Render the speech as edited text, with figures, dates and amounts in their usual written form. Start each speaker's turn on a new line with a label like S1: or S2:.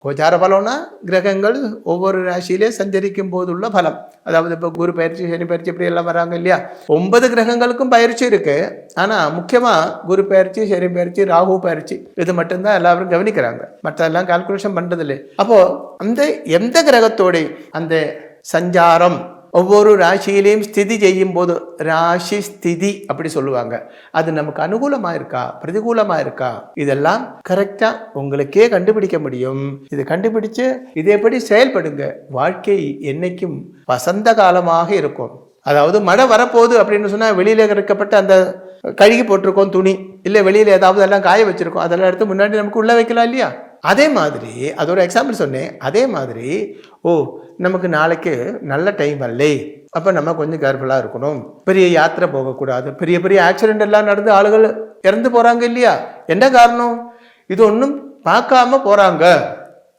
S1: கோச்சார பலம்னா கிரகங்கள் ஒவ்வொரு ராசியிலே சஞ்சரிக்கும் போதுள்ள பலம். அதாவது இப்போ குரு பயிற்சி, சனி பயிற்சி இப்படி எல்லாம் வராங்க இல்லையா? 9 கிரகங்களுக்கும் பயிற்சி இருக்கு. ஆனால் முக்கியமாக குரு பயிற்சி, சனி பயிற்சி, ராகு பயிற்சி இது மட்டும்தான் எல்லாரும் கவனிக்கிறாங்க. மற்றதெல்லாம் கால்குலேஷன் பண்ணுறது இல்லை. அப்போது அந்த எந்த கிரகத்தோட அந்த சஞ்சாரம் ஒவ்வொரு ராசியிலையும் ஸ்திதி செய்யும் போது ராசி ஸ்திதி அப்படி சொல்லுவாங்க. அது நமக்கு அனுகூலமாக இருக்கா, பிரதிகூலமாக இருக்கா, இதெல்லாம் கரெக்டாக உங்களுக்கே கண்டுபிடிக்க முடியும். இது கண்டுபிடிச்சு இதேபடி செயல்படுங்க. வாழ்க்கை என்னைக்கும் வசந்த காலமாக இருக்கும். அதாவது மழை வரப்போகுது அப்படின்னு சொன்னால் வெளியில் இருக்கப்பட்ட அந்த கழுகி போட்டிருக்கோம் துணி, இல்லை வெளியில் ஏதாவது எல்லாம் காய வச்சுருக்கோம், அதெல்லாம் எடுத்து முன்னாடி நமக்கு உள்ளே வைக்கலாம் இல்லையா? அதே மாதிரி அதோட எக்ஸாம்பிள் சொன்னேன். அதே மாதிரி நமக்கு நாளைக்கு நல்ல டைம் அல்லே, அப்போ நம்ம கொஞ்சம் கேர்ஃபுல்லாக இருக்கணும். பெரிய யாத்திரை போகக்கூடாது. பெரிய பெரிய ஆக்சிடென்ட் எல்லாம் நடந்து ஆளுகள் இறந்து போகிறாங்க இல்லையா? என்ன காரணம்? இது ஒன்றும் பார்க்காம போகிறாங்க.